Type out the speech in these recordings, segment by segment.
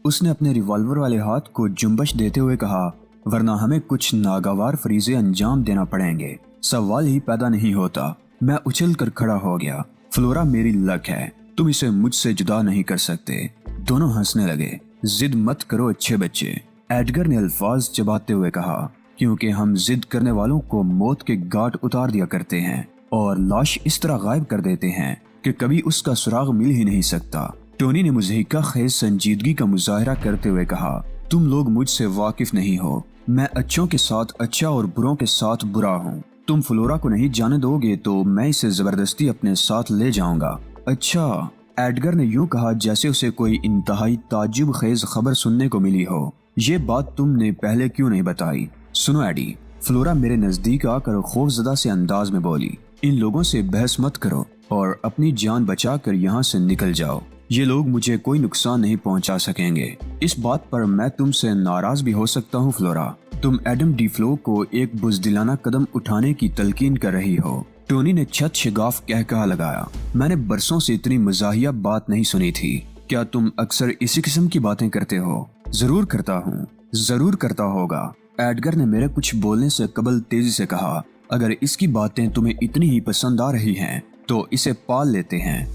اس نے اپنے ریوالور والے ہاتھ کو جنبش دیتے ہوئے کہا، ورنہ ہمیں کچھ ناگوار فریضے انجام دینا پڑیں گے۔ سوال ہی پیدا نہیں ہوتا۔ میں اچھل کر کھڑا ہو گیا۔ فلورا میری لک ہے، تم اسے مجھ سے جدا نہیں کر سکتے۔ دونوں ہنسنے لگے۔ ضد مت کرو اچھے بچے، ایڈگر نے الفاظ چباتے ہوئے کہا، کیونکہ ہم ضد کرنے والوں کو موت کے گھاٹ اتار دیا کرتے ہیں اور لاش اس طرح غائب کر دیتے ہیں کہ کبھی اس کا سراغ مل ہی نہیں سکتا۔ ٹونی نے مضحکہ خیز سنجیدگی کا مظاہرہ کرتے ہوئے کہا، تم لوگ مجھ سے واقف نہیں ہو۔ میں اچھوں کے ساتھ اچھا اور بروں کے ساتھ برا ہوں۔ تم فلورا کو نہیں جانے دو گے تو میں اسے زبردستی اپنے ساتھ لے جاؤں گا۔ اچھا، ایڈگر نے یوں کہا جیسے اسے کوئی انتہائی تعجب خیز خبر سننے کو ملی ہو۔ یہ بات تم نے پہلے کیوں نہیں بتائی؟ سنو ایڈی، فلورا میرے نزدیک آ کر خوفزدہ سے انداز میں بولی، ان لوگوں سے بحث مت کرو اور اپنی جان بچا کر یہاں سے نکل جاؤ۔ یہ لوگ مجھے کوئی نقصان نہیں پہنچا سکیں گے۔ اس بات پر میں تم سے ناراض بھی ہو سکتا ہوں فلورا، تم ایڈم ڈی فلو کو ایک بزدلانہ قدم اٹھانے کی تلقین کر رہی ہو۔ ٹونی نے چھت شگاف کہا لگایا، میں نے برسوں سے اتنی مزاحیہ بات نہیں سنی تھی۔ کیا تم اکثر اسی قسم کی باتیں کرتے ہو؟ ضرور کرتا ہوں، ضرور کرتا ہوگا۔ ایڈگر نے میرے کچھ بولنے سے قبل تیزی سے کہا، اگر اس کی باتیں تمہیں اتنی ہی پسند آ رہی ہیں تو اسے پال لیتے ہیں۔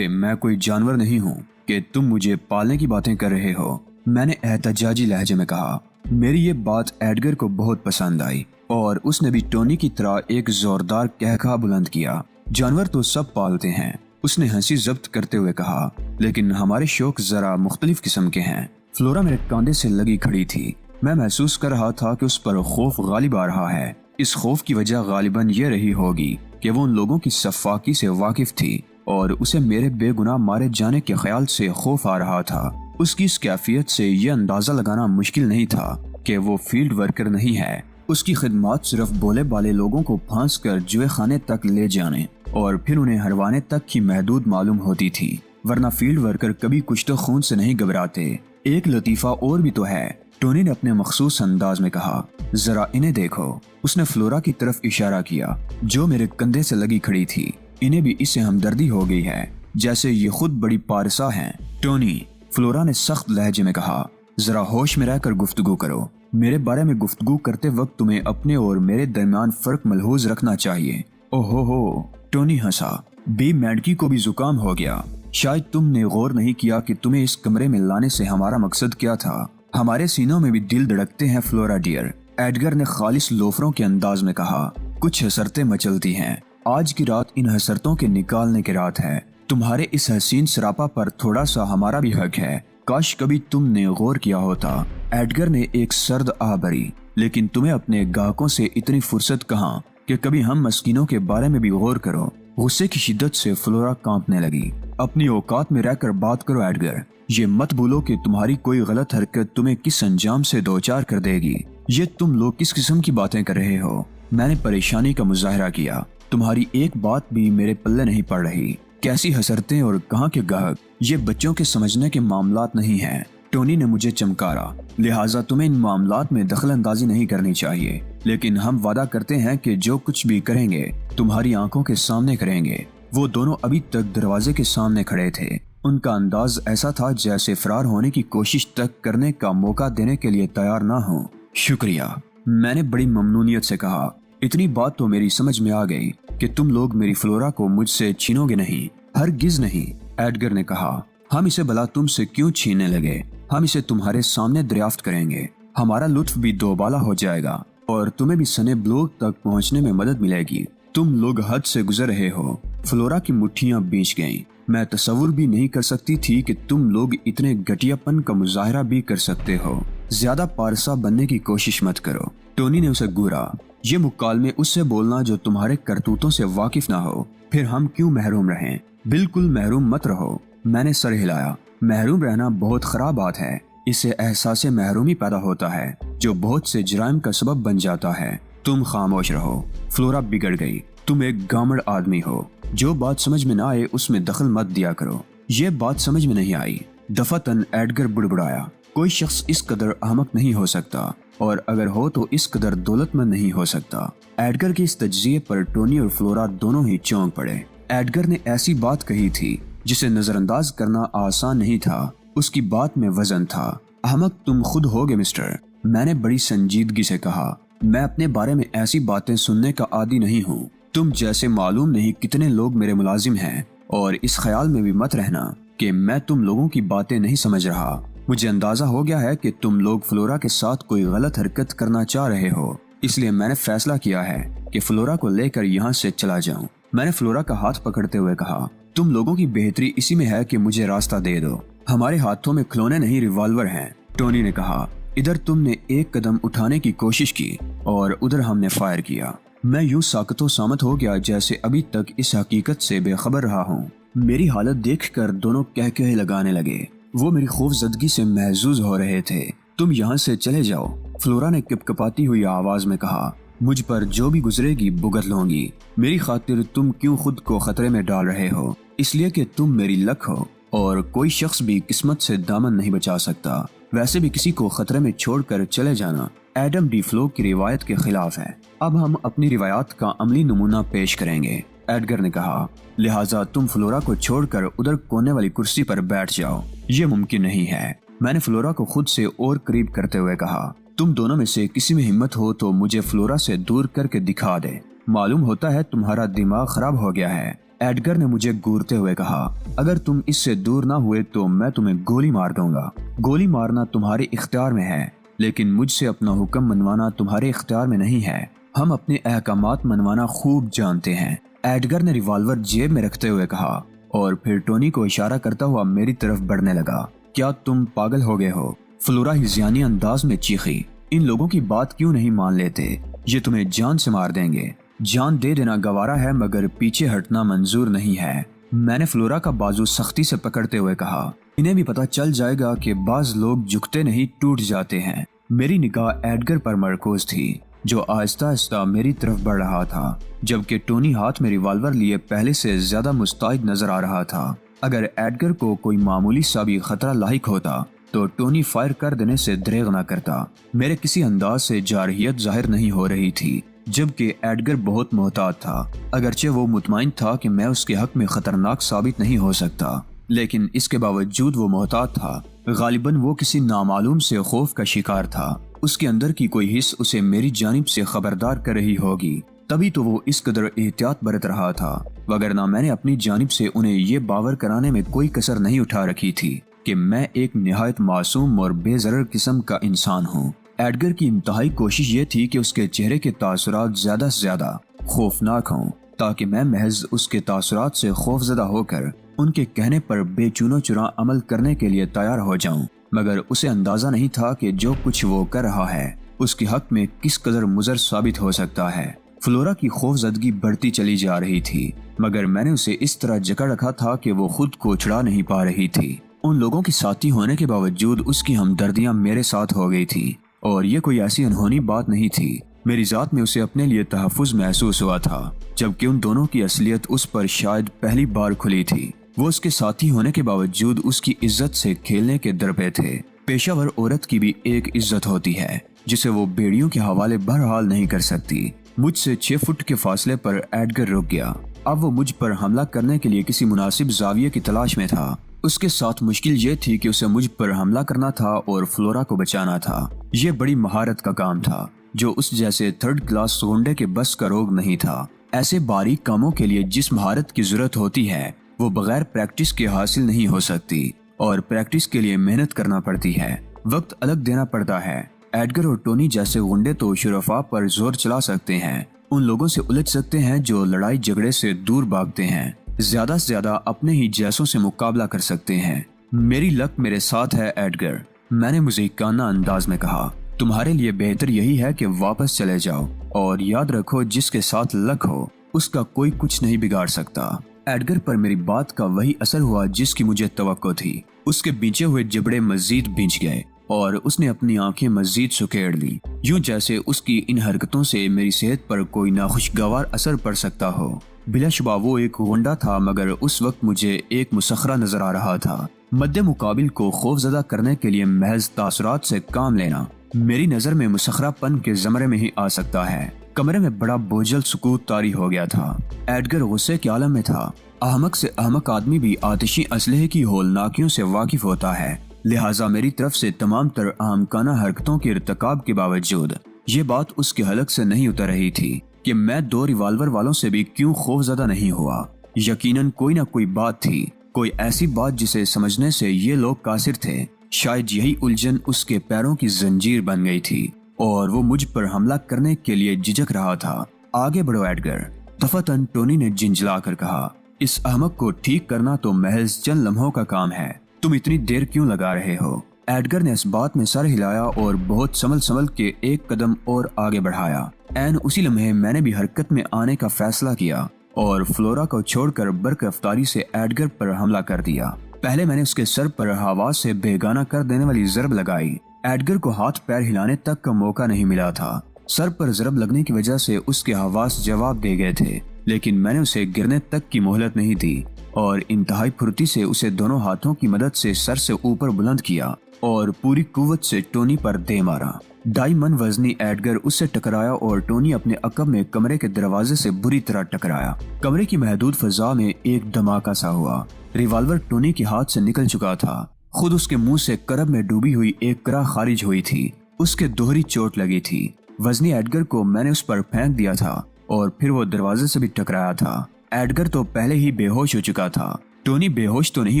میں کوئی جانور نہیں ہوں کہ تم مجھے پالنے کی باتیں کر رہے ہو، میں نے احتجاجی لہجے میں کہا۔ میری یہ بات ایڈگر کو بہت پسند آئی اور اس نے بھی ٹونی کی طرح ایک زوردار کہکہا بلند کیا، جانور تو سب پالتے ہیں۔ اس نے ہنسی ضبط کرتے ہوئے کہا، لیکن ہمارے شوق ذرا مختلف قسم کے ہیں۔ فلورا میرے کاندھے سے لگی کھڑی تھی۔ میں محسوس کر رہا تھا کہ اس پر خوف غالب آ رہا ہے۔ اس خوف کی وجہ غالباً یہ رہی ہوگی کہ وہ ان لوگوں کی صفاقی سے واقف تھی اور اسے میرے بے گناہ مارے جانے کے خیال سے خوف آ رہا تھا۔ اس کی اس کیفیت سے یہ اندازہ لگانا مشکل نہیں تھا کہ وہ فیلڈ ورکر نہیں ہے۔ اس کی خدمات صرف بولے بالے لوگوں کو پھانس کر جوئے خانے تک لے جانے اور پھر انہیں ہروانے تک ہی محدود معلوم ہوتی تھی، ورنہ فیلڈ ورکر کبھی کشتہ خون سے نہیں گھبراتے۔ ایک لطیفہ اور بھی تو ہے، ٹونی نے اپنے مخصوص انداز میں کہا، ذرا انہیں دیکھو۔ اس نے فلورا کی طرف اشارہ کیا جو میرے کندھے سے لگی کھڑی تھی۔ انہیں بھی اس سے ہمدردی ہو گئی ہے، جیسے یہ خود بڑی پارسا ہیں۔ ٹونی، فلورا نے سخت لہجے میں کہا، ذرا ہوش میں رہ کر گفتگو کرو۔ میرے بارے میں گفتگو کرتے وقت تمہیں اپنے اور میرے درمیان فرق ملحوظ رکھنا چاہیے۔ اوہ ہو، ٹونی ہنسا، بی مینڈکی کو بھی زکام ہو گیا۔ شاید تم نے غور نہیں کیا کہ تمہیں اس کمرے میں لانے سے ہمارا مقصد کیا تھا۔ ہمارے سینوں میں بھی دل دھڑکتے ہیں فلورا ڈیئر، ایڈگر نے خالص لوفروں کے انداز میں کہا۔ کچھ حسرتیں مچلتی ہیں، آج کی رات ان حسرتوں کے نکالنے کی رات ہے۔ تمہارے اس حسین سراپا پر تھوڑا سا ہمارا بھی حق ہے، کاش کبھی تم نے غور کیا ہوتا۔ ایڈگر نے ایک سرد آہ بھری، لیکن تمہیں اپنے گاہکوں سے اتنی فرصت کہاں کہ کبھی ہم مسکینوں کے بارے میں بھی غور کرو۔ غصے کی شدت سے فلورا کانپنے لگی۔ اپنی اوقات میں رہ کر بات کرو ایڈگر، یہ مت بھولو کہ تمہاری کوئی غلط حرکت تمہیں کس انجام سے دوچار کر دے گی۔ یہ تم لوگ کس قسم کی باتیں کر رہے ہو؟ میں نے پریشانی کا مظاہرہ کیا۔ تمہاری ایک بات بھی میرے پلے نہیں پڑ رہی۔ کیسی حسرتیں اور کہاں کے گاہک، یہ بچوں کے سمجھنے کے معاملات نہیں ہیں۔ ٹونی نے مجھے چمکارا، لہٰذا تمہیں ان معاملات میں دخل اندازی نہیں کرنی چاہیے، لیکن ہم وعدہ کرتے ہیں کہ جو کچھ بھی کریں گے تمہاری آنکھوں کے سامنے کریں گے۔ وہ دونوں ابھی تک دروازے کے سامنے کھڑے تھے۔ ان کا انداز ایسا تھا جیسے فرار ہونے کی کوشش تک کرنے کا موقع دینے کے لیے تیار نہ ہوں۔ شکریہ، میں نے بڑی ممنونیت سے کہا۔ اتنی بات تو میری سمجھ میں آ گئی کہ تم لوگ میری فلورا کو مجھ سے چھینو گے نہیں، ہرگز نہیں۔ ایڈگر نے کہا، ہم اسے بھلا تم سے کیوں چھیننے لگے؟ ہم اسے تمہارے سامنے دریافت کریں گے، ہمارا لطف بھی دوبالا ہو جائے گا اور تمہیں بھی سنے بلوغ تک پہنچنے میں مدد ملے گی۔ تم لوگ حد سے گزر رہے ہو۔ فلورا کی مٹھیاں بیچ گئیں۔ میں تصور بھی نہیں کر سکتی تھی کہ تم لوگ اتنے گھٹیا پن کا مظاہرہ بھی کر سکتے ہو۔ زیادہ پارسا بننے کی کوشش مت کرو۔ ٹونی نے اسے گھورا، یہ مکالمے اس سے بولنا جو تمہارے کرتوتوں سے واقف نہ ہو، پھر ہم کیوں محروم رہیں؟ بالکل محروم مت رہو۔ میں نے سر ہلایا۔ محروم رہنا بہت خراب بات ہے، اس سے احساس محرومی پیدا ہوتا ہے جو بہت سے جرائم کا سبب بن جاتا ہے۔ تم خاموش رہو۔ فلورا بگڑ گئی۔ تم ایک گامڑ آدمی ہو، جو بات سمجھ میں نہ آئے اس میں دخل مت دیا کرو۔ یہ بات سمجھ میں نہیں آئی۔ دفعتاً ایڈگر بڑبڑایا، کوئی شخص اس قدر احمق نہیں ہو سکتا، اور اگر ہو تو اس قدر دولت مند نہیں ہو سکتا۔ ایڈگر کے اس تجزیے پر ٹونی اور فلورا دونوں ہی چونک پڑے۔ ایڈگر نے ایسی بات کہی تھی جسے نظر انداز کرنا آسان نہیں تھا۔ اس کی بات میں وزن تھا۔ احمق تم خود ہوگے مسٹر، میں نے بڑی سنجیدگی سے کہا۔ میں اپنے بارے میں ایسی باتیں سننے کا عادی نہیں ہوں۔ تم جیسے معلوم نہیں کتنے لوگ میرے ملازم ہیں، اور اس خیال میں بھی مت رہنا کہ میں تم لوگوں کی باتیں نہیں سمجھ رہا۔ مجھے اندازہ ہو گیا ہے کہ تم لوگ فلورا کے ساتھ کوئی غلط حرکت کرنا چاہ رہے ہو، اس لیے میں نے فیصلہ کیا ہے کہ فلورا کو لے کر یہاں سے چلا جاؤں۔ میں نے فلورا کا ہاتھ پکڑتے ہوئے کہا، تم لوگوں کی بہتری اسی میں ہے کہ مجھے راستہ دے دو۔ ہمارے ہاتھوں میں کھلونے نہیں ریوالور ہیں، ٹونی نے کہا۔ ادھر تم نے ایک قدم اٹھانے کی کوشش کی اور ادھر ہم نے فائر کیا۔ میں یوں ساکت و سامت ہو گیا جیسے ابھی تک اس حقیقت سے بے خبر رہا ہوں۔ میری حالت دیکھ کر دونوں کہکہے لگانے لگے۔ وہ میری خوف زدگی سے محظوظ ہو رہے تھے۔ تم یہاں سے چلے جاؤ، فلورا نے کپکپاتی ہوئی آواز میں کہا۔ مجھ پر جو بھی گزرے گی بھگت لوں گی۔ میری خاطر تم کیوں خود کو خطرے میں ڈال رہے ہو؟ اس لیے کہ تم میری لک ہو، اور کوئی شخص بھی قسمت سے دامن نہیں بچا سکتا۔ ویسے بھی کسی کو خطرے میں چھوڑ کر چلے جانا ایڈم ڈی فلو کی روایت کے خلاف ہے۔ اب ہم اپنی روایات کا عملی نمونہ پیش کریں گے، ایڈگر نے کہا۔ لہٰذا تم فلورا کو چھوڑ کر ادھر کونے والی کرسی پر بیٹھ جاؤ۔ یہ ممکن نہیں ہے، میں نے فلورا کو خود سے اور قریب کرتے ہوئے کہا۔ تم دونوں میں سے کسی میں ہمت ہو تو مجھے فلورا سے دور کر کے دکھا دے۔ معلوم ہوتا ہے تمہارا دماغ خراب ہو گیا ہے، ایڈگر نے مجھے گورتے ہوئے کہا۔ اگر تم اس سے دور نہ ہوئے تو میں تمہیں گولی مار دوں گا۔ گولی مارنا تمہارے اختیار میں ہے، لیکن مجھ سے اپنا حکم منوانا تمہارے اختیار میں نہیں ہے۔ ہم اپنے احکامات منوانا خوب جانتے ہیں، ایڈگر نے ریوالور جیب میں رکھتے ہوئے کہا، اور پھر ٹونی کو اشارہ کرتا ہوا میری طرف بڑھنے لگا۔ کیا تم پاگل ہو گئے ہو؟ فلورا ہزیانی انداز میں چیخی۔ ان لوگوں کی بات کیوں نہیں مان لیتے؟ یہ تمہیں جان سے مار دیں گے۔ جان دے دینا گوارا ہے مگر پیچھے ہٹنا منظور نہیں ہے، میں نے فلورا کا بازو سختی سے پکڑتے ہوئے کہا۔ انہیں بھی پتہ چل جائے گا کہ بعض لوگ جھکتے نہیں ٹوٹ جاتے ہیں۔ میری نگاہ ایڈگر پر مرکوز تھی، جو آہستہ آہستہ میری طرف بڑھ رہا تھا، جبکہ ٹونی ہاتھ میں ریوالور لیے پہلے سے زیادہ مستعد نظر آ رہا تھا۔ اگر ایڈگر کو کوئی معمولی سا بھی خطرہ لاحق ہوتا تو ٹونی فائر کر دینے سے دریغ نہ کرتا۔ میرے کسی انداز سے جارحیت ظاہر نہیں ہو رہی تھی، جبکہ ایڈگر بہت محتاط تھا۔ اگرچہ وہ مطمئن تھا کہ میں اس کے حق میں خطرناک ثابت نہیں ہو سکتا، لیکن اس کے باوجود وہ محتاط تھا۔ غالباً وہ کسی نامعلوم سے خوف کا شکار تھا۔ اس کے اندر کی کوئی حس اسے میری جانب سے خبردار کر رہی ہوگی، تبھی تو وہ اس قدر احتیاط برت رہا تھا، وگرنہ میں نے اپنی جانب سے انہیں یہ باور کرانے میں کوئی کسر نہیں اٹھا رکھی تھی کہ میں ایک نہایت معصوم اور بے ضرر قسم کا انسان ہوں۔ ایڈگر کی انتہائی کوشش یہ تھی کہ اس کے چہرے کے تاثرات زیادہ سے زیادہ خوفناک ہوں، تاکہ میں محض اس کے تاثرات سے خوف زدہ ہو کر ان کے کہنے پر بے چون و چرا عمل کرنے کے لیے تیار ہو جاؤں۔ مگر اسے اندازہ نہیں تھا کہ جو کچھ وہ کر رہا ہے اس کے حق میں کس قدر مضر ثابت ہو سکتا ہے۔ فلورا کی خوف زدگی بڑھتی چلی جا رہی تھی، مگر میں نے اسے اس طرح جکڑ رکھا تھا کہ وہ خود کو چھڑا نہیں پا رہی تھی۔ ان لوگوں کی ساتھی ہونے کے باوجود اس کی ہمدردیاں میرے ساتھ ہو گئی تھی، اور یہ کوئی ایسی انہونی بات نہیں تھی۔ میری ذات میں اسے اپنے لیے تحفظ محسوس ہوا تھا، جبکہ ان دونوں کی اصلیت اس پر شاید پہلی بار کھلی تھی۔ وہ اس کے ساتھی ہونے کے باوجود اس کی عزت سے کھیلنے کے درپے تھے۔ پیشہ ور عورت کی بھی ایک عزت ہوتی ہے جسے وہ بیڑیوں کے حوالے بہرحال نہیں کر سکتی۔ مجھ سے 6 فٹ کے فاصلے پر ایڈگر رک گیا۔ اب وہ مجھ پر حملہ کرنے کے لیے کسی مناسب زاویے کی تلاش میں تھا۔ اس کے ساتھ مشکل یہ تھی کہ اسے مجھ پر حملہ کرنا تھا اور فلورا کو بچانا تھا۔ یہ بڑی مہارت کا کام تھا جو اس جیسے 3rd کلاس گنڈے کے بس کا روگ نہیں تھا۔ ایسے باریک کاموں کے لیے جس مہارت کی ضرورت ہوتی ہے وہ بغیر پریکٹس کے حاصل نہیں ہو سکتی، اور پریکٹس کے لیے محنت کرنا پڑتی ہے، وقت الگ دینا پڑتا ہے۔ ایڈگر اور ٹونی جیسے گنڈے تو شرفاء پر زور چلا سکتے ہیں، ان لوگوں سے الجھ سکتے ہیں جو لڑائی جھگڑے سے دور بھاگتے ہیں، زیادہ سے زیادہ اپنے ہی جیسوں سے مقابلہ کر سکتے ہیں۔ میری لک میرے ساتھ ہے ایڈگر، میں نے مزیکانہ انداز میں کہا۔ تمہارے لیے بہتر یہی ہے کہ واپس چلے جاؤ، اور یاد رکھو جس کے ساتھ لک ہو اس کا کوئی کچھ نہیں بگاڑ سکتا۔ ایڈگر پر میری بات کا وہی اثر ہوا جس کی مجھے توقع تھی۔ اس کے بینچے ہوئے جبڑے مزید بینچ گئے اور اس نے اپنی آنکھیں مزید سکیڑ لی، یوں جیسے اس کی ان حرکتوں سے میری صحت پر کوئی ناخوشگوار اثر پڑ سکتا ہو۔ بلا شبہ وہ ایک غنڈہ تھا، مگر اس وقت مجھے ایک مسخرہ نظر آ رہا تھا۔ مد مقابل کو خوف زدہ کرنے کے لیے محض تاثرات سے کام لینا میری نظر میں مسخرہ پن کے زمرے میں ہی آ سکتا ہے۔ کمرے میں بڑا بوجھل سکوت طاری ہو گیا تھا۔ ایڈگر غصے کے عالم میں تھا۔ احمق سے احمق آدمی بھی آتشی اسلحے کی ہولناکیوں سے واقف ہوتا ہے، لہٰذا میری طرف سے تمام تر احمقانہ حرکتوں کے ارتکاب کے باوجود یہ بات اس کے حلق سے نہیں اتر رہی تھی کہ میں 2 ریوالور والوں سے بھی کیوں خوفزدہ نہیں ہوا۔ یقیناً کوئی نہ کوئی بات تھی، کوئی ایسی بات جسے سمجھنے سے یہ لوگ قاصر تھے۔ شاید یہی الجھن اس کے پیروں کی زنجیر بن گئی تھی اور وہ مجھ پر حملہ کرنے کے لیے جھجک رہا تھا۔ آگے بڑھو ایڈگر، دفعتاً ٹونی نے جھنجھلا کر کہا۔ اس احمق کو ٹھیک کرنا تو محض چند لمحوں کا کام ہے، تم اتنی دیر کیوں لگا رہے ہو؟ ایڈگر نے اس بات میں سر ہلایا اور بہت سنبھل کے ایک قدم اور آگے بڑھایا۔ عین اسی لمحے میں نے بھی حرکت میں آنے کا فیصلہ کیا اور فلورا کو چھوڑ کر برق رفتاری سے ایڈگر پر حملہ کر دیا۔ پہلے میں نے اس کے سر پر ہوا سے بےگانہ کر دینے والی ضرب لگائی۔ ایڈگر کو ہاتھ پیر ہلانے تک کا موقع نہیں ملا تھا۔ سر پر ضرب لگنے کی وجہ سے اس کے حواس جواب دے گئے تھے، لیکن میں نے اسے گرنے تک کی مہلت نہیں دی اور انتہائی پھرتی سے اسے دونوں ہاتھوں کی مدد سے سر سے اوپر بلند کیا اور پوری قوت سے ٹونی پر دے مارا۔ 2.5 من وزنی ایڈگر اس سے ٹکرایا اور ٹونی اپنے عقب میں کمرے کے دروازے سے بری طرح ٹکرایا۔ کمرے کی محدود فضا میں ایک دھماکہ سا ہوا۔ ریوالور ٹونی کے ہاتھ سے نکل چکا تھا، خود اس کے منہ سے کرب میں ڈوبی ہوئی ایک کرا خارج ہوئی تھی۔ اس کے دوہری چوٹ لگی تھی۔ وزنی ایڈگر کو میں نے اس پر پھینک دیا تھا اور پھر وہ دروازے سے بھی ٹکرایا تھا۔ ایڈگر تو پہلے ہی بے ہوش ہو چکا تھا۔ ٹونی بے ہوش تو نہیں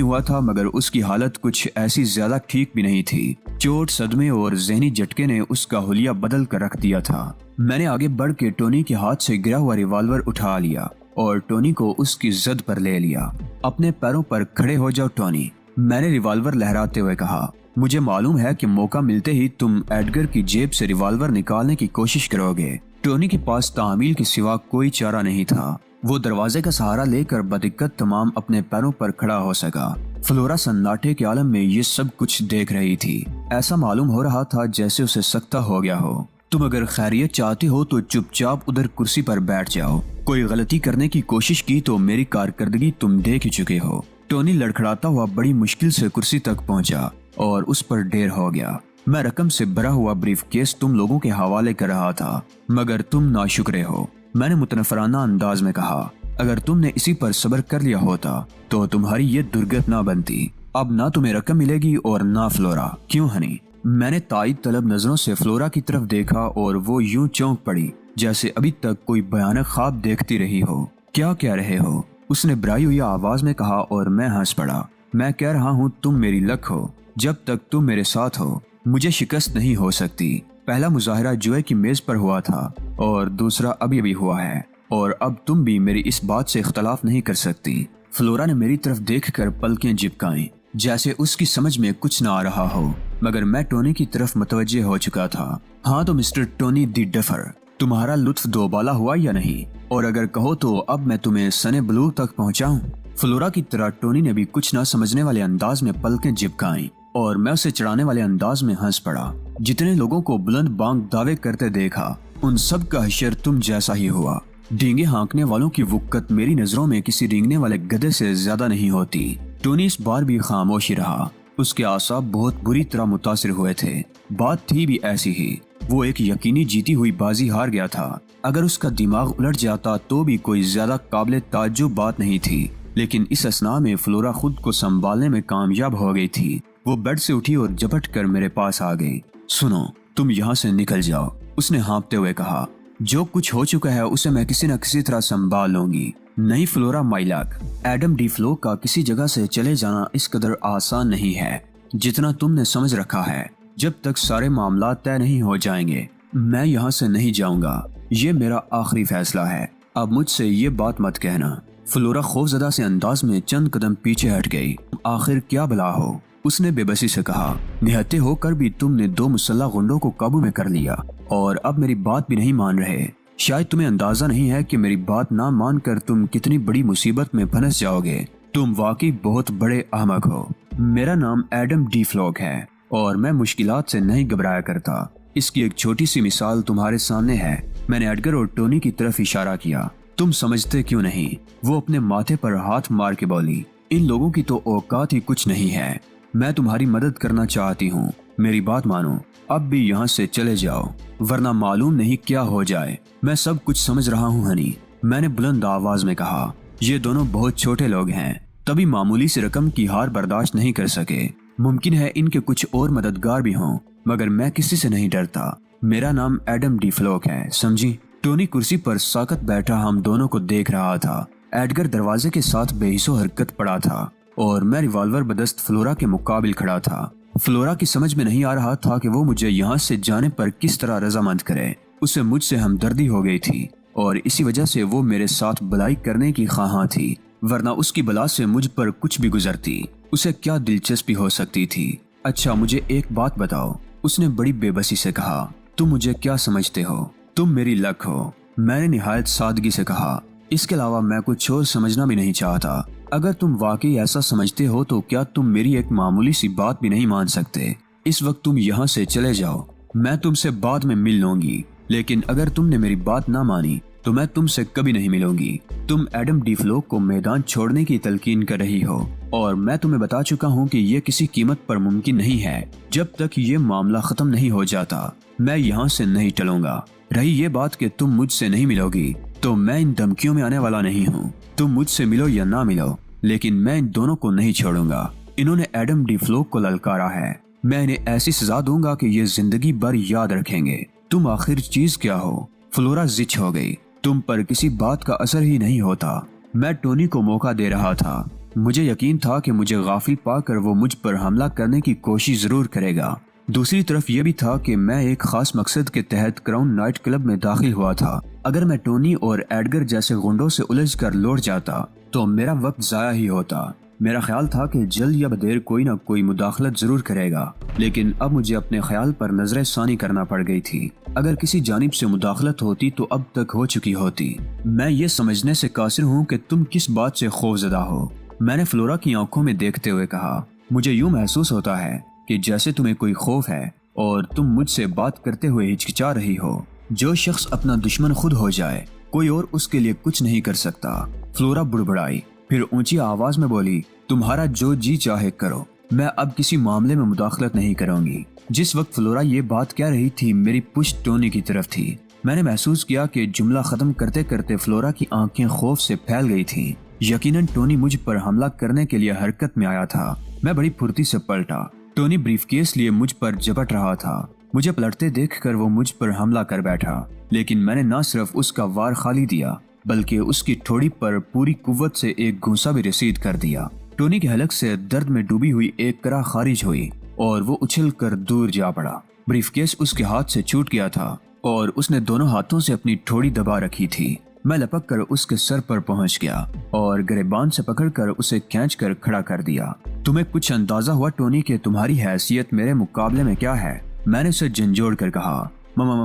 ہوا تھا، مگر اس کی حالت کچھ ایسی زیادہ ٹھیک بھی نہیں تھی۔ چوٹ، صدمے اور ذہنی جھٹکے نے اس کا حلیہ بدل کر رکھ دیا تھا۔ میں نے آگے بڑھ کے ٹونی کے ہاتھ سے گرا ہوا ریوالور اٹھا لیا اور ٹونی کو اس کی زد پر لے لیا۔ اپنے پیروں پر کھڑے ہو جاؤ ٹونی، میں نے ریوالور لہراتے ہوئے کہا۔ مجھے معلوم ہے کہ موقع ملتے ہی تم ایڈگر کی جیب سے ریوالور نکالنے کی کوشش کرو گے۔ ٹونی کے پاس تعمیل کے سوا کوئی چارہ نہیں تھا۔ وہ دروازے کا سہارا لے کر بدقت تمام اپنے پیروں پر کھڑا ہو سکا۔ فلورا سناٹے کے عالم میں یہ سب کچھ دیکھ رہی تھی۔ ایسا معلوم ہو رہا تھا جیسے اسے سکتہ ہو گیا ہو۔ تم اگر خیریت چاہتے ہو تو چپ چاپ ادھر کرسی پر بیٹھ جاؤ۔ کوئی غلطی کرنے کی کوشش کی تو میری کارکردگی تم دیکھ ہی چکے ہو۔ ٹونی لڑکھڑاتا ہوا بڑی مشکل سے کرسی تک پہنچا اور اس پر ڈیر ہو گیا۔ میں رقم سے بھرا ہوا بریف کیس تم لوگوں کے حوالے کر رہا تھا، مگر تم ناشکرے ہو، میں نے متنفرانہ انداز میں کہا۔ اگر تم نے اسی پر صبر کر لیا ہوتا تو تمہاری یہ درگت نہ بنتی۔ اب نہ تمہیں رقم ملے گی اور نہ فلورا۔ کیوں ہنی؟ میں نے تائید طلب نظروں سے فلورا کی طرف دیکھا اور وہ یوں چونک پڑی جیسے ابھی تک کوئی بھیانک خواب دیکھتی رہی ہو۔ کیا کہہ رہے ہو؟ اس نے بھرائی ہوئی آواز میں کہا اور میں ہنس پڑا۔ میں کہہ رہا ہوں تم میری لک ہو۔ جب تک تم میرے ساتھ ہو مجھے شکست نہیں ہو سکتی۔ پہلا مظاہرہ جوئے کی میز پر ہوا تھا اور دوسرا ابھی ابھی ہوا ہے، اور اب تم بھی میری اس بات سے اختلاف نہیں کر سکتی۔ فلورا نے میری طرف دیکھ کر پلکیں جھپکائیں جیسے اس کی سمجھ میں کچھ نہ آ رہا ہو، مگر میں ٹونی کی طرف متوجہ ہو چکا تھا۔ ہاں تو مسٹر ٹونی دی ڈفر، تمہارا لطف دوبالا ہوا یا نہیں؟ اور اگر کہو تو اب میں تمہیں سنے بلوغ تک پہنچاؤں؟ فلورا کی طرح ٹونی نے بھی کچھ نہ سمجھنے والے انداز میں پلکیں جھپکائیں اور میں اسے چڑھانے والے انداز میں ہنس پڑا۔ جتنے لوگوں کو بلند بانگ دعوے کرتے دیکھا ان سب کا حشر تم جیسا ہی ہوا۔ ڈینگے ہانکنے والوں کی وقت میری نظروں میں کسی رینگنے والے گدھے سے زیادہ نہیں ہوتی۔ ٹونی اس بار بھی خاموش ہی رہا۔ اس کے اعصاب بہت بری طرح متاثر ہوئے تھے۔ بات تھی بھی ایسی ہی، وہ ایک یقینی جیتی ہوئی بازی ہار گیا تھا۔ اگر اس کا دماغ الٹ جاتا تو بھی کوئی زیادہ قابل تعجب بات نہیں تھی، لیکن اس اثناء میں فلورا خود کو سنبھالنے میں کامیاب ہو گئی تھی۔ وہ بیڈ سے اٹھی اور جھپٹ کر میرے پاس آ گئی۔ سنو، تم یہاں سے نکل جاؤ، اس نے ہانپتے ہوئے کہا۔ جو کچھ ہو چکا ہے اسے میں کسی نہ کسی طرح سنبھال لوں گی۔ نہیں فلورا مائلاک، ایڈم ڈی فلو کا کسی جگہ سے چلے جانا اس قدر آسان نہیں ہے جتنا تم نے سمجھ رکھا ہے۔ جب تک سارے معاملات طے نہیں ہو جائیں گے میں یہاں سے نہیں جاؤں گا۔ یہ میرا آخری فیصلہ ہے، اب مجھ سے یہ بات مت کہنا۔ فلورا خوفزدہ سے انداز میں چند قدم پیچھے ہٹ گئی۔ آخر کیا بلا ہو؟ اس نے بے بسی سے کہا۔ نہتے ہو کر بھی تم نے 2 مسلح غنڈوں کو قابو میں کر لیا اور اب میری بات بھی نہیں مان رہے۔ شاید تمہیں اندازہ نہیں ہے کہ میری بات نہ مان کر تم کتنی بڑی مصیبت میں پھنس جاؤ گے۔ تم واقعی بہت بڑے احمق ہو۔ میرا نام ایڈم ڈی فلوک ہے اور میں مشکلات سے نہیں گھبرایا کرتا۔ اس کی ایک چھوٹی سی مثال تمہارے سامنے ہے۔ میں نے ایڈگر اور ٹونی کی طرف اشارہ کیا۔ تم سمجھتے کیوں نہیں؟ وہ اپنے ماتھے پر ہاتھ مار کے بولی۔ ان لوگوں کی تو اوقات ہی کچھ نہیں ہے۔ میں تمہاری مدد کرنا چاہتی ہوں، میری بات مانو۔ اب بھی یہاں سے چلے جاؤ ورنہ معلوم نہیں کیا ہو جائے۔ میں سب کچھ سمجھ رہا ہوں ہنی، میں نے بلند آواز میں کہا۔ یہ دونوں بہت چھوٹے لوگ ہیں، تبھی معمولی سی رقم کی ہار برداشت نہیں کر سکے۔ ممکن ہے ان کے کچھ اور مددگار بھی ہوں، مگر میں کسی سے نہیں ڈرتا۔ میرا نام ایڈم ڈی فلوک ہے، سمجھی؟ ٹونی کرسی پر ساکت بیٹھا ہم دونوں کو دیکھ رہا تھا۔ ایڈگر دروازے کے ساتھ بے حس و حرکت پڑا تھا اور میں ریوالور بدست فلورا کے مقابل کھڑا تھا۔ فلورا کی سمجھ میں نہیں آ رہا تھا کہ وہ مجھے یہاں سے جانے پر کس طرح رضامند کرے۔ اسے مجھ سے ہمدردی ہو گئی تھی اور اسی وجہ سے وہ میرے ساتھ بلائی کرنے کی خواہاں تھی، ورنہ اس کی بلا سے مجھ پر کچھ بھی گزرتی، اسے کیا دلچسپی ہو سکتی تھی۔ اچھا مجھے ایک بات بتاؤ، اس نے بڑی بے بسی سے کہا۔ تم مجھے کیا سمجھتے ہو؟ تم میری لک ہو، میں نے نہایت سادگی سے کہا۔ اس کے علاوہ میں کچھ اور سمجھنا بھی نہیں چاہتا۔ اگر تم واقعی ایسا سمجھتے ہو تو کیا تم میری ایک معمولی سی بات بھی نہیں مان سکتے؟ اس وقت تم یہاں سے چلے جاؤ، میں تم سے بعد میں مل لوں گی، لیکن اگر تم نے میری بات نہ مانی تو میں تم سے کبھی نہیں ملوں گی۔ تم ایڈم ڈی فلوک کو میدان چھوڑنے کی تلقین کر رہی ہو اور میں تمہیں بتا چکا ہوں کہ یہ کسی قیمت پر ممکن نہیں ہے۔ جب تک یہ معاملہ ختم نہیں ہو جاتا میں یہاں سے نہیں ٹلوں گا۔ رہی یہ بات کہ تم مجھ سے نہیں ملو گی تو میں ان دھمکیوں میں آنے والا نہیں ہوں۔ تم مجھ سے ملو یا نہ ملو، لیکن میں ان دونوں کو نہیں چھوڑوں گا۔ انہوں نے ایڈم ڈی فلوک کو للکارا ہے، میں انہیں ایسی سزا دوں گا کہ یہ زندگی بھر یاد رکھیں گے۔ تم آخر چیز کیا ہو؟ فلورا زچ ہو گئی۔ تم پر کسی بات کا اثر ہی نہیں ہوتا۔ میں ٹونی کو موقع دے رہا تھا، مجھے یقین تھا کہ مجھے غافل پا کر وہ مجھ پر حملہ کرنے کی کوشش ضرور کرے گا۔ دوسری طرف یہ بھی تھا کہ میں ایک خاص مقصد کے تحت کراؤن نائٹ کلب میں داخل ہوا تھا۔ اگر میں ٹونی اور ایڈگر جیسے غنڈوں سے الجھ کر لوٹ جاتا تو میرا وقت ضائع ہی ہوتا۔ میرا خیال تھا کہ جلد یا بدیر کوئی نہ کوئی مداخلت ضرور کرے گا، لیکن اب مجھے اپنے خیال پر نظر ثانی کرنا پڑ گئی تھی۔ اگر کسی جانب سے مداخلت ہوتی تو اب تک ہو چکی ہوتی۔ میں یہ سمجھنے سے قاصر ہوں کہ تم کس بات سے خوفزدہ ہو، میں نے فلورا کی آنکھوں میں دیکھتے ہوئے کہا۔ مجھے یوں محسوس ہوتا ہے کہ جیسے تمہیں کوئی خوف ہے اور تم مجھ سے بات کرتے ہوئے ہچکچا رہی ہو۔ جو شخص اپنا دشمن خود ہو جائے کوئی اور اس کے لیے کچھ نہیں کر سکتا۔ فلورا بڑبڑائی، پھر اونچی آواز میں بولی، تمہارا جو جی چاہے کرو، میں اب کسی معاملے میں مداخلت نہیں کروں گی۔ جس وقت فلورا یہ بات کہہ رہی تھی میری پشت ٹونی کی طرف تھی۔ میں نے محسوس کیا کہ جملہ ختم کرتے کرتے فلورا کی آنکھیں خوف سے پھیل گئی تھیں۔ یقیناً ٹونی مجھ پر حملہ کرنے کے لیے حرکت میں آیا تھا۔ میں بڑی پھرتی سے پلٹا۔ ٹونی بریف کیس لیے مجھ پر جپٹ رہا تھا۔ مجھے پلٹتے دیکھ کر وہ مجھ پر حملہ کر بیٹھا، لیکن میں نے نہ صرف اس کا وار خالی دیا بلکہ اس کی ٹھوڑی پر پوری قوت سے ایک گھونسا بھی رسید کر دیا۔ ٹونی کے حلق سے درد میں ڈوبی ہوئی ایک کرا خارج ہوئی اور وہ اچھل کر دور جا پڑا۔ بریف کیس اس کے ہاتھ سے چھوٹ گیا تھا اور اس نے دونوں ہاتھوں سے اپنی ٹھوڑی دبا رکھی تھی۔ میں لپک کر اس کے سر پر پہنچ گیا اور گریبان سے پکڑ کر اسے کھینچ کر کھڑا کر دیا۔ تمہیں کچھ اندازہ ہوا ٹونی کہ تمہاری حیثیت میرے مقابلے میں کیا ہے؟ میں نے اسے جھنجھوڑ کر کہا،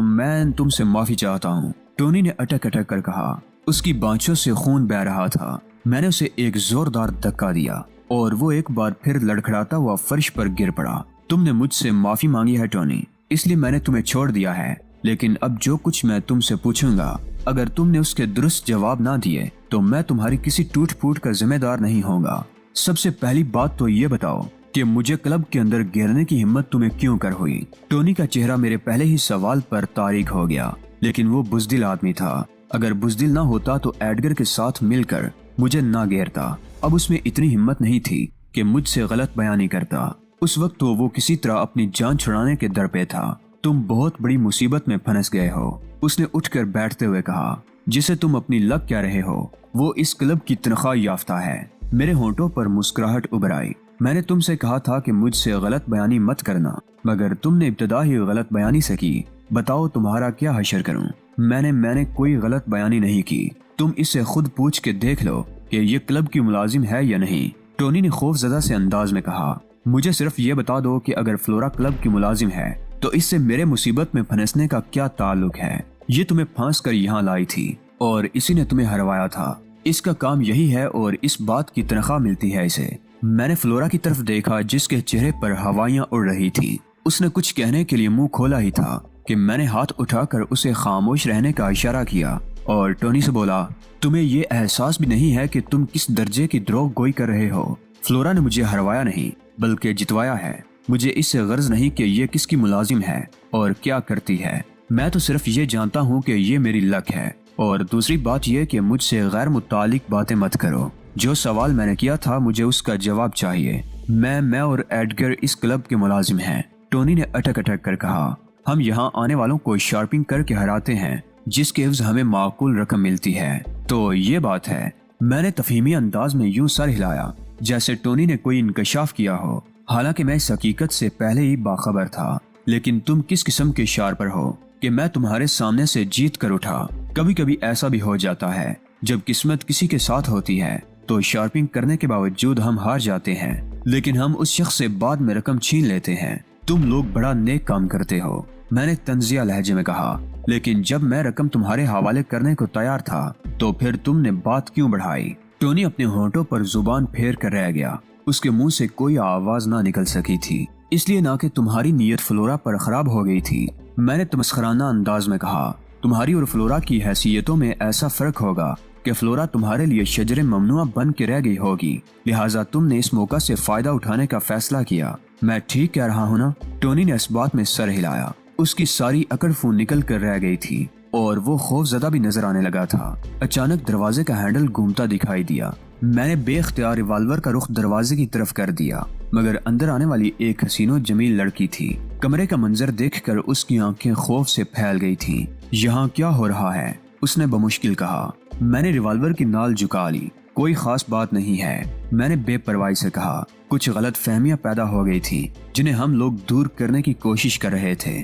میں تم سے معافی چاہتا ہوں۔ ٹونی نے اٹک اٹک کر کہا۔ اس کی بانچوں سے خون بہہ رہا تھا۔ میں نے اسے ایک زوردار دھکا دیا اور وہ ایک بار پھر لڑکھڑاتا ہوا فرش پر گر پڑا۔ تم نے مجھ سے معافی مانگی ہے ٹونی، اس لیے میں نے تمہیں چھوڑ دیا ہے، لیکن اب جو کچھ میں تم سے پوچھوں گا اگر تم نے اس کے درست جواب نہ دیے تو میں تمہاری کسی ٹوٹ پھوٹ کا ذمہ دار نہیں ہوں گا۔ سب سے پہلی بات تو یہ بتاؤ کہ مجھے کلب کے اندر گھیرنے کی ہمت تمہیں کیوں کر ہوئی؟ ٹونی کا چہرہ میرے پہلے ہی سوال پر تاریک ہو گیا، لیکن وہ بزدل آدمی تھا۔ اگر بزدل نہ ہوتا تو ایڈگر کے ساتھ مل کر مجھے نہ گھیرتا۔ اب اس میں اتنی ہمت نہیں تھی کہ مجھ سے غلط بیانی کرتا۔ اس وقت تو وہ کسی طرح اپنی جان چھڑانے کے در پہ تھا۔ تم بہت بڑی مصیبت میں پھنس گئے ہو، اس نے اٹھ کر بیٹھتے ہوئے کہا۔ جسے تم اپنی لگ کہہ رہے ہو وہ اس کلب کی تنخواہ یافتہ ہے۔ میرے ہونٹوں پر مسکراہٹ ابھر آئی۔ میں نے تم سے کہا تھا کہ مجھ سے غلط بیانی مت کرنا، مگر تم نے ابتدا ہی غلط بیانی سے کی۔ بتاؤ تمہارا کیا حشر کروں؟ میں نے کوئی غلط بیانی نہیں کی۔ تم اس سے خود پوچھ کے دیکھ لو کہ یہ کلب کی ملازم ہے یا نہیں۔ ٹونی نے خوف زدہ سے انداز میں کہا۔ مجھے صرف یہ بتا دو کہ اگر فلورا کلب کی ملازم ہے تو اس سے میرے مصیبت میں پھنسنے کا کیا تعلق ہے؟ یہ تمہیں پھانس کر یہاں لائی تھی اور اسی نے تمہیں ہروایا تھا۔ اس کا کام یہی ہے اور اس بات کی تنخواہ ملتی ہے اسے۔ میں نے فلورا کی طرف دیکھا جس کے چہرے پر ہوائیاں اڑ رہی تھی۔ اس نے کچھ کہنے کے لیے منہ کھولا ہی تھا کہ میں نے ہاتھ اٹھا کر اسے خاموش رہنے کا اشارہ کیا اور ٹونی سے بولا، تمہیں یہ احساس بھی نہیں ہے کہ تم کس درجے کی دروغ گوئی کر رہے ہو؟ فلورا نے مجھے ہروایا نہیں بلکہ جتوایا ہے۔ مجھے اس سے غرض نہیں کہ یہ کس کی ملازم ہے اور کیا کرتی ہے۔ میں تو صرف یہ جانتا ہوں کہ یہ میری لک ہے اور دوسری بات یہ کہ مجھ سے غیر متعلق باتیں مت کرو. جو سوال میں نے کیا تھا مجھے اس کا جواب چاہیے. میں اور ایڈگر اس کلب کے ملازم ہیں. ٹونی نے اٹک اٹک کر کہا. ہم یہاں آنے والوں کو شارپنگ کر کے ہراتے ہیں جس کے عوض ہمیں معقول رقم ملتی ہے. تو یہ بات ہے. میں نے تفہیمی انداز میں یوں سر ہلایا جیسے ٹونی نے کوئی انکشاف کیا ہو. حالانکہ میں اس حقیقت سے پہلے ہی باخبر تھا. لیکن تم کس قسم کے شارپر ہو کہ میں تمہارے سامنے سے جیت کر اٹھا. کبھی کبھی ایسا بھی ہو جاتا ہے جب قسمت کسی کے ساتھ ہوتی ہے تو شارپنگ کرنے کے باوجود ہم ہار جاتے ہیں لیکن ہم اس شخص سے بعد میں رقم چھین لیتے ہیں. تم لوگ بڑا نیک کام کرتے ہو, میں نے طنزیہ لہجے میں کہا. لیکن جب میں رقم تمہارے حوالے کرنے کو تیار تھا تو پھر تم نے بات کیوں بڑھائی؟ ٹونی اپنے ہونٹوں پر زبان پھیر کر رہ گیا. اس کے منہ سے کوئی آواز نہ نکل سکی تھی. اس لیے نہ کہ تمہاری نیت فلورا پر خراب ہو گئی تھی. میں نے تمسخرانہ انداز میں کہا. تمہاری اور فلورا کی حیثیتوں میں ایسا فرق ہوگا کہ فلورا تمہارے لیے شجر ممنوعہ بن کے رہ گئی ہوگی, لہٰذا تم نے اس موقع سے فائدہ اٹھانے کا فیصلہ کیا. میں ٹھیک کہہ رہا ہوں نا؟ ٹونی نے اس بات میں سر ہلایا. اس کی ساری اکڑ فون نکل کر رہ گئی تھی اور وہ خوف زدہ بھی نظر آنے لگا تھا. اچانک دروازے کا ہینڈل گھومتا دکھائی دیا. میں نے بے اختیار ریوالور کا رخ دروازے کی طرف کر دیا مگر اندر آنے والی ایک حسین و جمیل لڑکی تھی. کمرے کا منظر دیکھ کر اس کی آنکھیں خوف سے پھیل گئی تھیں. یہاں کیا ہو رہا ہے؟ اس نے بمشکل کہا. میں نے ریوالور کی نال جھکا لی. کوئی خاص بات نہیں ہے, میں نے بے پرواہی سے کہا. کچھ غلط فہمیاں پیدا ہو گئی تھی جنہیں ہم لوگ دور کرنے کی کوشش کر رہے تھے.